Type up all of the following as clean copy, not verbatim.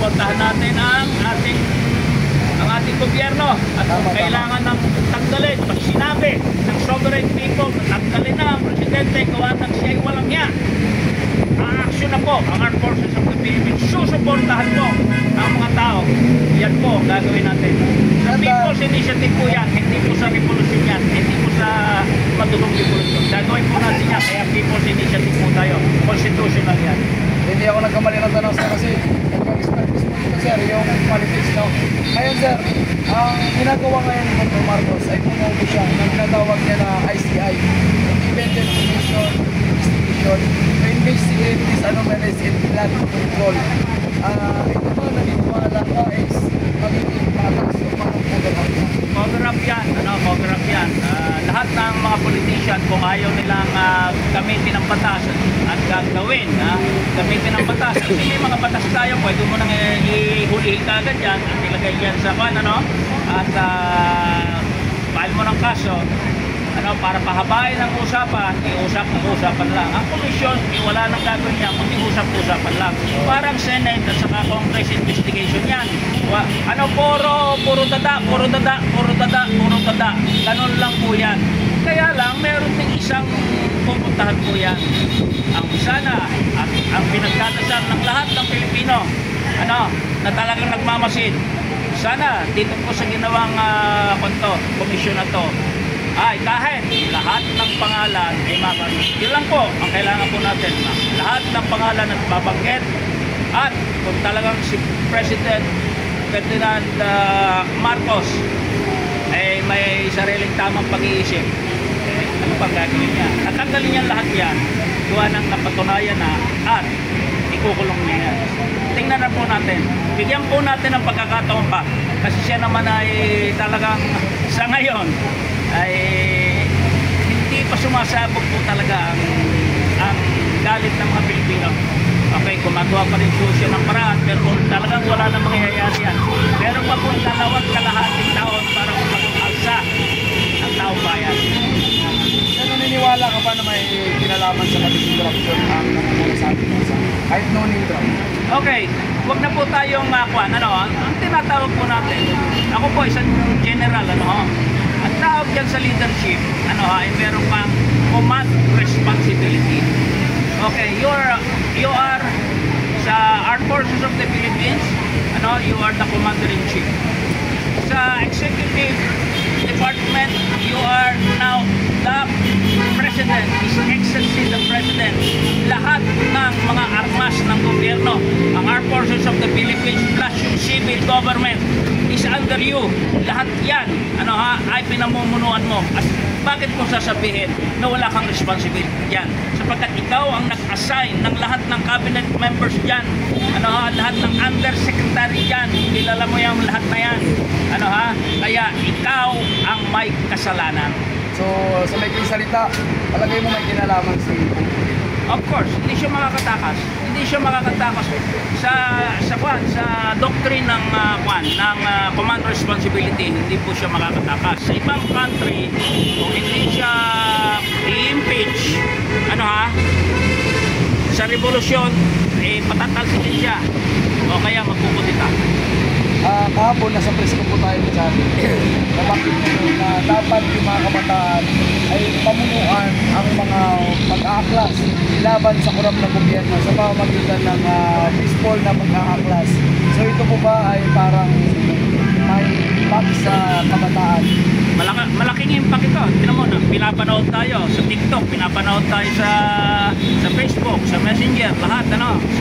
susuportahan natin ang ating gobyerno at kung kailangan ng tanggalin, pag sinabi ng sovereign people na tanggalin na ang presidente gawa ng siya'y walang niya, aaksyon na po ang Armed Forces of the Philippines, susuportahan po ang mga tao. Yan po ang gagawin natin. Sa People's Initiative po yan, hindi po sa revolusyon yan, hindi po sa madulong revolusyon. Gagawin po natin yan, kaya People's Initiative po tayo, constitutional yan. Hindi ako nagkamali ng tanong sir kasi sir, yung politics no. Ngayon sir, ang ginagawa ngayon ni Dr. Marcos ay pumupo siya ng tinatawag niya na ICI, Independent Commission Investigation, to investigate this anomalies in flood control. Ito ba naniniwala ka is magiging patas o cover up yan, cover up yan. Lahat ng mga politician kung ayaw nilang gamitin ang batas at gagawin, gamitin ang batas. Kasi may mga batas tayo, pwede mo nang ihulihin ka agad yan at ilagay yan sa at file mo ng kaso para pahabain ang usapan, usap-usapan lang. Ang komisyon, wala nang gagawin niya, kundi usap-usapan lang. Parang Senate at saka Congress investigation yan. Puro dada. Ganun lang po yan. Kaya lang, meron ding isang pupuntahan po yan. Ang sana, ang pinagdadasal ng lahat ng Pilipino, na talagang nagmamasid. Sana, dito po sa ginawang komisyon na to, kahit lahat ng pangalan ay mabanggit. Yun lang po ang kailangan po natin. Lahat ng pangalan at babanggit at kung talagang si President Ferdinand Marcos ay may sariling tamang pag-iisip, ano pang gagawin niya? Tatanggalin niya lahat yan gawa ng napatunayan na at ikukulong niya yan. Tingnan na po natin. Bigyan po natin ng pagkakataon pa kasi siya naman ay talagang sa ngayon ay hindi pa sumasabog po talaga ang galit ng mga Pilipino. Okay, gumagawa pa rin po siya ng paraan, pero kung talagang wala nang mangyayari yan, meron pa po 2 kalahating taon para mag-alsa ang taong bayan. Naniniwala ka ba na may kinalaman sa magiging corruption ang nangyayari sa ating bansa? Kahit no name drop. Okay, wag na po tayong ang tinatawag po natin. Ako po isang general, At tawag dyan sa leadership, ay meron pang command responsibility. Okay, you are sa Armed Forces of the Philippines, you are the commander-in-chief. Sa Executive Department, you are now the President, His Excellency the President. Lahat ng mga armas ng gobyerno, ang Armed Forces of the Philippines plus yung civil government is under you. Lahat yan, ay pinamumunuan mo. At bakit mo sasabihin na wala kang responsibility dyan? Sapagkat ikaw ang nag-assign ng lahat ng cabinet members dyan, lahat ng undersecretary dyan, kilala mo yung lahat na yan, kaya ikaw ang may kasalanan. So, sa may salita, palagay mo may kinalaman si Of course, hindi siya makakatakas. Hindi siya makakatakas sa doctrine ng command responsibility. Hindi po siya makakatakas. Sa ibang country, kung hindi siya i-impeach, sa revolusyon, patatalsikin siya. O kaya magpuputita. Kahapon nasa press ko po tayo dyan na bakit na dapat yung mga kabataan ay pamunuan ang mga pag-aaklas laban sa korap na gobyerno sa pamamagitan ng peaceful na pag-aaklas. So ito po ba ay parang may impact sa kabataan? Malaking impact ito. Tingnan mo, pinapanood tayo sa TikTok, pinapanood tayo sa Facebook, sa Messenger, lahat,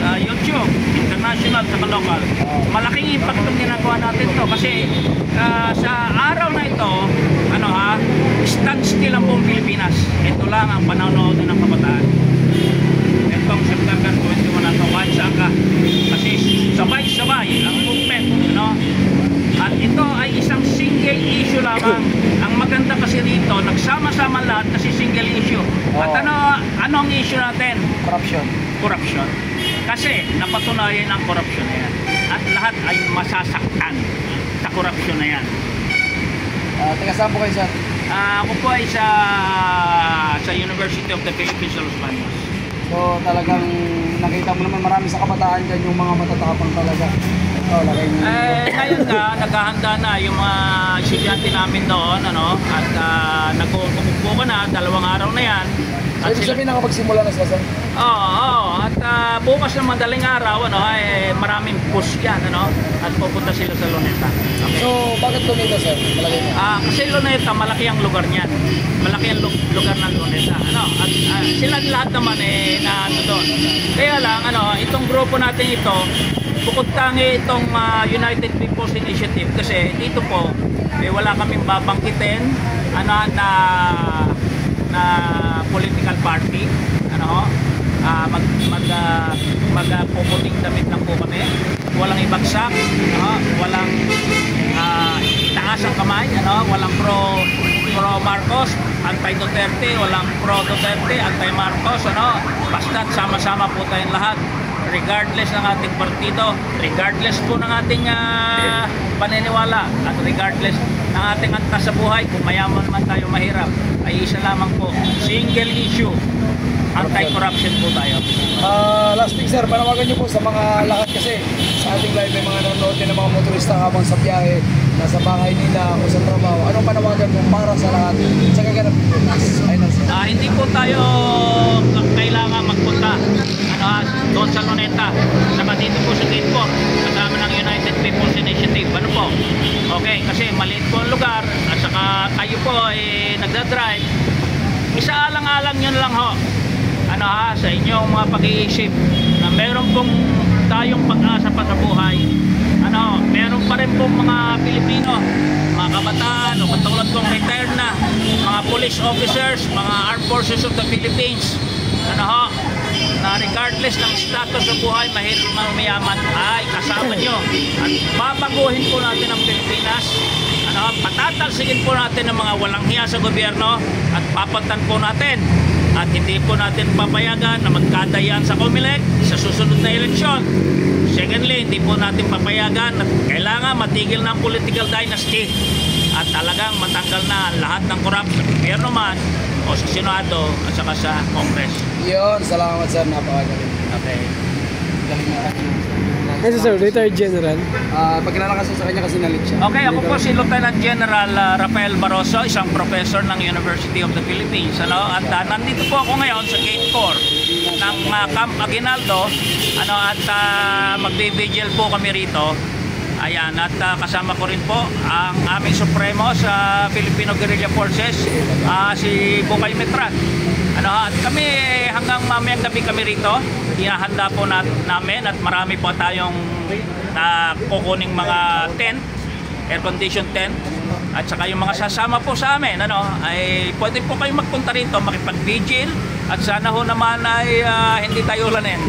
sa YouTube, international, sa local. Malaking impact itong ginagawa natin to kasi sa araw na ito, stand still ang buong Pilipinas. Ito lang ang panonood ng kabataan. Itong September 21 na ito, kahit saan ka. Kasi sabay-sabay ang movement, At ito ay isang single issue lamang. Ang maganda kasi rito, nagsama-sama lahat kasi single issue. At anong issue natin? Corruption. Kasi napatunayan ang corruption na yan. At lahat ay masasaktan sa corruption na yan. Taga saan po kayo, sir? Ako po ay sa University of the Philippines, Los Baños. So talagang nakita mo naman marami sa kabataan dyan yung mga matatapang talaga. Oh, lagay niyo. Ngayon nga, naghahanda na yung mga estudyante namin doon, ano, at nag-uumpo na, 2 araw na yan. So, ibig sabihin nakapagsimula na sila, sir? Oo, at bukas ng madaling araw, ano, ay maraming push yan, ano, at pupunta sila sa Luneta. Okay. So, bakit Luneta, sir? Malagay niyo. Kasi Luneta, malaki ang lugar niyan. Malaki ang lugar ng Luneta, ano, at sila lahat naman na ano doon. Kaya lang, ano, itong grupo natin ito, bukod tangi itong United People's Initiative kasi dito po wala kaming babangkitin ano na political party ano puputing damit lang po kami, walang ibagsak walang itaas ang kamay walang pro Marcos, anti Duterte, walang pro Duterte, anti Marcos basta sama-sama po tayong lahat regardless ng ating partido, regardless po ng ating paniniwala at regardless ng ating antas sa buhay, kung mayaman man tayo mahirap, ay isa lamang po, single issue, anti-corruption po tayo. Last thing, sir, panawagan niyo po sa mga lahat kasi sa ating live may mga nanonood din ng mga motorista habang sa biyahe, nasa bahay nila o sa trabaho. Anong panawagan mo para sa lahat sa kaganap hindi po tayo kailangan magpunta doon sa Luneta, saka dito po sa gate po kasama ng United People's Initiative. Ano po? Okay, kasi maliit po ang lugar at saka kayo po nagdadrive, isaalang-alang nyo lang ho sa inyong mga pag-iisip na meron pong tayong pag-asa pa sa buhay. Meron pa rin pong mga Pilipino, mga kabataan o katulad kong retired na mga police officers, mga armed forces of the Philippines na regardless ng status sa buhay, mahirap mayaman, ay kasama nyo at babaguhin po natin ang Pilipinas. Patatalsigin po natin ng mga walang hiya sa gobyerno at papatan po natin at hindi po natin papayagan na magkadayan sa COMELEC sa susunod na eleksyon. Secondly, hindi po natin papayagan at kailangan matigil ng political dynasty at talagang matanggal na lahat ng corrupt sa gobyerno man o sa Senado at saka sa Congress. Yun, salamat sir, napakagaling. Okay. Kasi sir, retired general. Pagkilala kasi sa kanya kasi nalit siya. Okay, ako po si Lieutenant General Rafael Barroso, isang professor ng University of the Philippines. At nandito po ako ngayon sa Gate 4 ng Camp Aguinaldo at magbe-vigil po kami rito. Ayan, at kasama ko rin po ang aming supremo sa Filipino Guerrilla Forces, si Bukay Metrat. At kami hanggang mamayang gabi kami rito, hinahanda po namin at marami po tayong kukuning mga tent, air condition tent, at saka yung mga sasama po sa amin, ay pwede po kayong magpunta rito, makipag-vigil, at sana ho naman ay hindi tayo ulanin.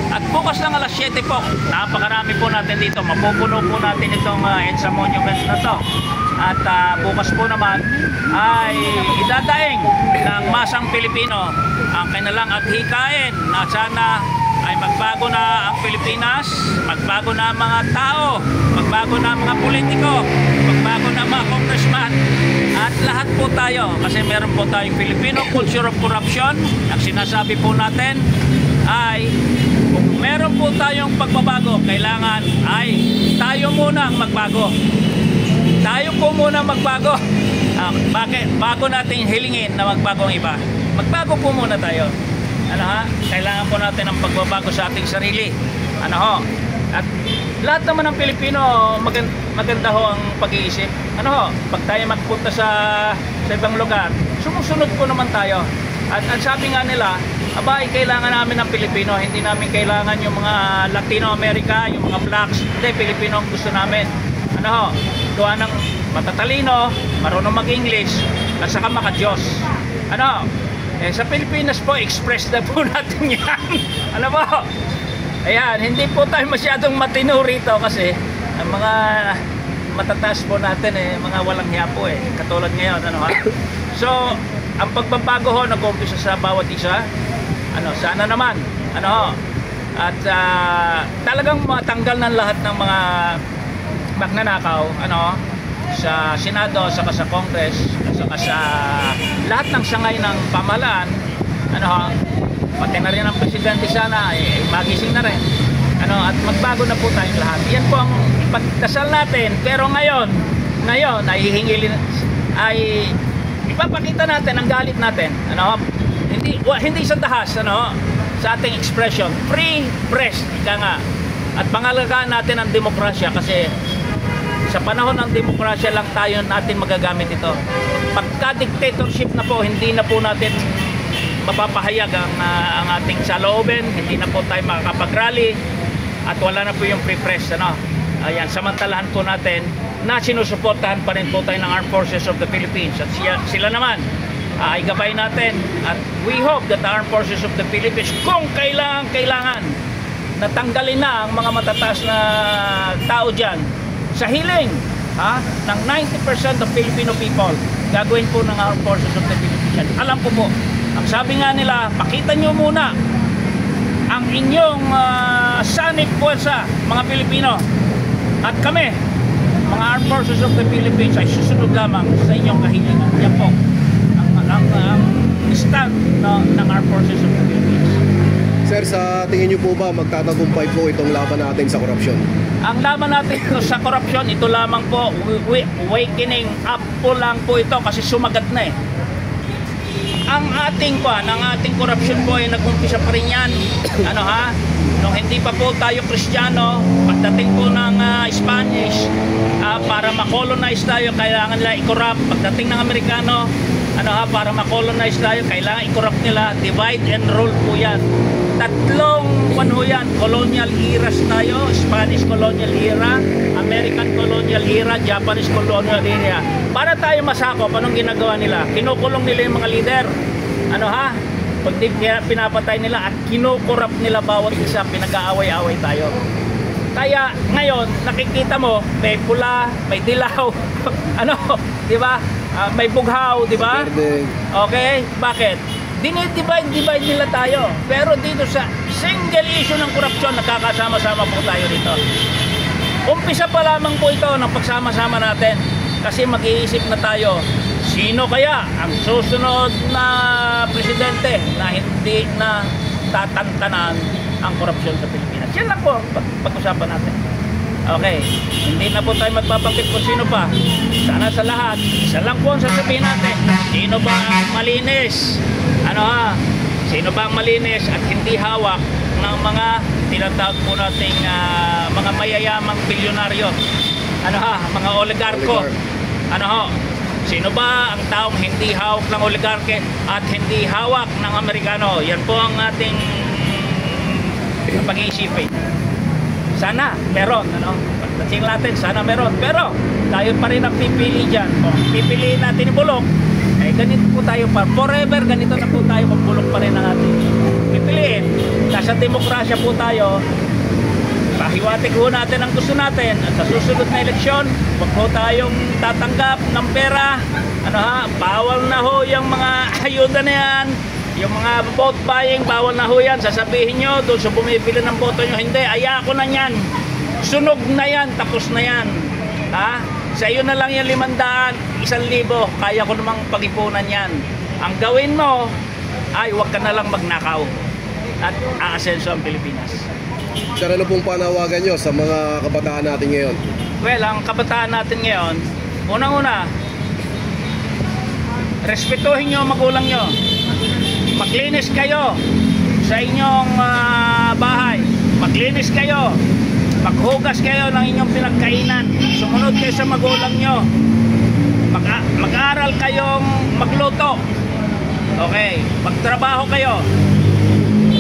At bukas lang alas 7 po, napakarami po natin dito, mapupuno po natin itong EDSA Monument na to. At bukas po naman ay idadaing ng masang Pilipino ang kanilang at hikain na sana ay magbago na ang Pilipinas, magbago na ang mga tao, magbago na ang mga politiko, magbago na ang mga congressman at lahat po tayo kasi meron po tayong Filipino culture of corruption. Ang sinasabi po natin ay kung meron po tayong pagbabago, kailangan ay tayo muna ang magbago. Tayo po muna magbago. Bakit? Bago natin hilingin na magbago ang iba. Magbago po muna tayo. Kailangan po natin ng pagbabago sa ating sarili. At lahat naman ng Pilipino, maganda ho ang pag-iisip. Pag tayo magpunta sa ibang lugar, sumusunod po naman tayo. At sabi nga nila, kailangan namin ng Pilipino, hindi namin kailangan yung mga Latino America, yung mga blacks. Hindi, Pilipino ang gusto namin. Gawa ng matatalino, marunong mag-English, at saka maka-Diyos. Sa Pilipinas po, express na po natin yan. Ayan, hindi po tayo masyadong matino rito kasi ang mga matataas po natin mga walang hiya po katulad ngayon. So, ang pagbabago ho, nag-umpisa sa bawat isa. Sana naman. At talagang matanggal ng lahat ng mga magnanakaw sa Senado, saka sa Congress, saka sa lahat ng sangay ng pamahalaan pati na rin ang presidente sana, magising na rin. At magbago na po tayong lahat. Yan po ang pagdasal natin. Pero ngayon ay ipapakita natin ang galit natin. Hindi sa dahas, sa ating expression. Free press, ika nga. At pangalagaan natin ang demokrasya kasi sa panahon ng demokrasya lang natin magagamit ito. Pagka dictatorship na po, hindi na po natin mapapahayag ang ating saloobin, hindi na po tayo makakapag-rally at wala na po yung free press. Ayan, samantalahan po natin na sinusuportahan pa rin po tayo ng Armed Forces of the Philippines at sila naman ay gabay natin at we hope that the Armed Forces of the Philippines kung kailangan natanggalin na ang mga matataas na tao dyan sa hiling ng 90% of Filipino people, gagawin po ng Armed Forces of the Philippines. Alam ko po, ang sabi nga nila, pakita nyo muna ang inyong sanib puwersa, mga Pilipino. At kami, mga Armed Forces of the Philippines, ay susunod lamang sa inyong kahilingan. Yan po ang stand ng Armed Forces of the Philippines. Sir, sa tingin niyo po ba magtatagumpay po itong laban natin sa korupsyon? Ang laban natin sa korupsyon, ito lamang po, wakening up po lang po ito kasi sumagat na ang ating korupsyon po ay nag-umpisa pa rin yan. Nung hindi pa po tayo Kristiyano, pagdating po ng Spanish, para makolonize tayo, kailangan nila i-corrupt. Pagdating ng Amerikano, para makolonize tayo, kailangan i-corrupt nila. Divide and rule po yan. Tatlong yan, colonial eras tayo, Spanish colonial era, American colonial era, Japanese colonial era. Para tayo masakop, anong ginagawa nila? Kinukulong nila yung mga leader. Pag pinapatay nila at kinukurap nila bawat isa, pinag-aaway-aaway tayo. Kaya ngayon, nakikita mo, may pula, may dilaw, di ba? May bughaw, di ba? Okay, bakit? Dinidivide nila tayo. Pero dito sa single issue ng korupsyon, nakakasama-sama po tayo dito. Umpisa pa lamang po ito ng pagsama-sama natin. Kasi mag-iisip na tayo, sino kaya ang susunod na presidente na hindi na tatantanan ang korupsyon sa Pilipinas. Yan lang po pag-usapan natin. Okay, hindi na po tayo magpapakit kung sino pa. Sana sa lahat, isa lang po ang sasabihin natin. Sino ba ang malinis? Sino ba ang malinis at hindi hawak ng mga tinatawag po nating mga mayayamang bilyonaryo? Mga oligarko. Sino ba ang taong hindi hawak ng oligarke at hindi hawak ng Amerikano? Yan po ang ating pag-iisipin. Sana meron, pagdating natin, sana meron. Pero tayo pa rin ang pipili dyan. Kung pipiliin natin ibulok, ganito po tayo pa. Forever, ganito na po tayo kung bulok pa rin ang ating pipiliin. Nasa demokrasya po tayo. Pahiwatig ho natin ang gusto natin. At sa susunod na eleksyon, huwag po tayong tatanggap ng pera. Bawal na ho yung mga ayuda na yan. Yung mga vote buying, bawal na ho yan. Sasabihin nyo, doon sa bumibili ng boto nyo, hindi, ayako na yan. Sunog na yan, tapos na yan. Sa iyo na lang yung 500, 1,000, kaya ko namang pag-ipunan yan. Ang gawin mo, ay huwag ka na lang magnakaw. At aasenso ang Pilipinas. Sir, ano pong panawagan nyo sa mga kabataan natin ngayon? Well, ang kabataan natin ngayon, unang-una, respetuhin nyo ang magulang nyo. Maglinis kayo sa inyong bahay. Maglinis kayo. Maghugas kayo ng inyong pinagkainan. Sumunod kayo sa magulang nyo. Mag-aral kayong magluto. Okay. Magtrabaho kayo.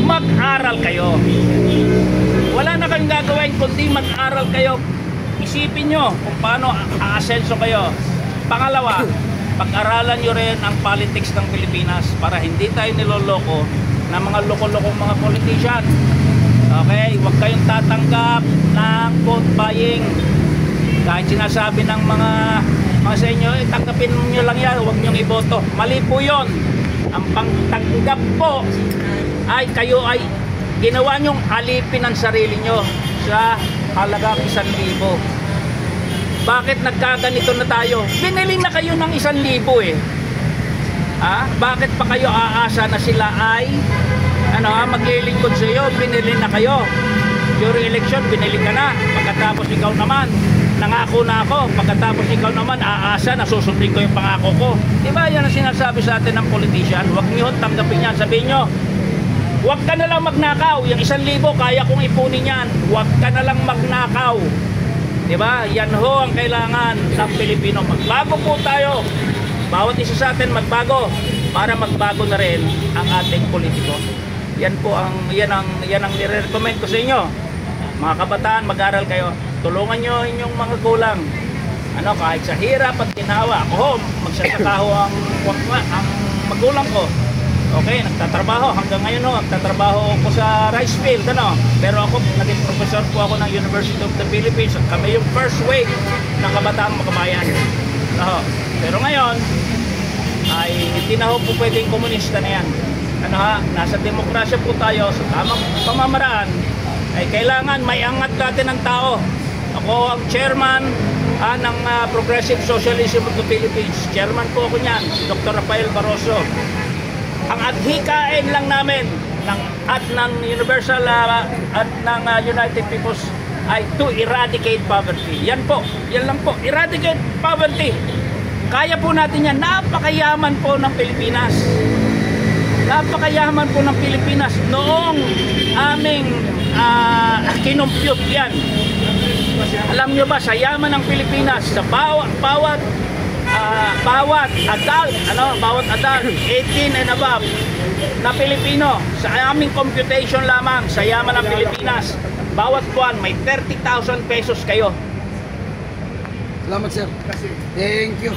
Mag-aral kayo. Wala na kayong gagawin kundi mag-aral kayo. Isipin nyo kung paano aasenso kayo. Pangalawa, pag-aralan nyo rin ang politics ng Pilipinas para hindi tayo niloloko ng mga loko-lokong mga politician. Okay? Huwag kayong tatanggap ng vote buying. Kahit sinasabi ng mga sa inyo, tanggapin nyo lang yan, huwag nyo iboto. Mali po yun. Ang pangtanggap po ay kayo ay ginawa nyong alipin ang sarili nyo sa halagang 1,000. Bakit nagkaganito na tayo? Binili na kayo ng 1,000 eh. Bakit pa kayo aasa na sila ay maglilingkod sa iyo, binili na kayo. During election, binili ka na. Pagkatapos ikaw naman, nangako na ako. Pagkatapos ikaw naman, aasa na susundin ko yung pangako ko. Diba yan ang sinasabi sa atin ng politician? Huwag niyo tanggapin yan. Sabihin nyo, huwag ka na lang magnakaw. Yung 1,000 kaya kong ipunin yan. Huwag ka na lang magnakaw. Diba? Yan ho ang kailangan ng Pilipino. Magbago po tayo. Bawat isa sa atin magbago para magbago na rin ang ating politiko. Yan ang nire-recommend ko sa inyo. Mga kabataan, mag-aral kayo. Tulungan nyo inyong mga kulang. Kahit sa hirap at ginawa. Ako, magsasaka ho ang magulang ko. Okay, nagtatrabaho. Hanggang ngayon nagtatrabaho ko sa rice field. Pero ako, naging professor po ako ng University of the Philippines. Kami yung first wave ng kabataang makabayan. Pero ngayon, ay hindi na ho po pwedeng komunista na yan. Nasa demokrasya po tayo. Sa tamang pamamaraan, ay kailangan may angat natin ng tao. Ako ang chairman ng Progressive Socialism of the Philippines. Chairman po ako niyan, si Dr. Rafael Barroso. Ang adhikain lang namin ng Universal at ng United Peoples ay to eradicate poverty. Yan lang po, eradicate poverty. Kaya po natin yan. Napakayaman po ng Pilipinas. Napakayaman po ng Pilipinas noong aming kinumpyut yan. Alam nyo ba, sa yaman ng Pilipinas, sa bawat adult, bawat adult 18 and above na Pilipino, sa aming computation lamang, sa yaman ng Pilipinas, bawat buwan may 30,000 pesos kayo. Salamat, sir. Thank you.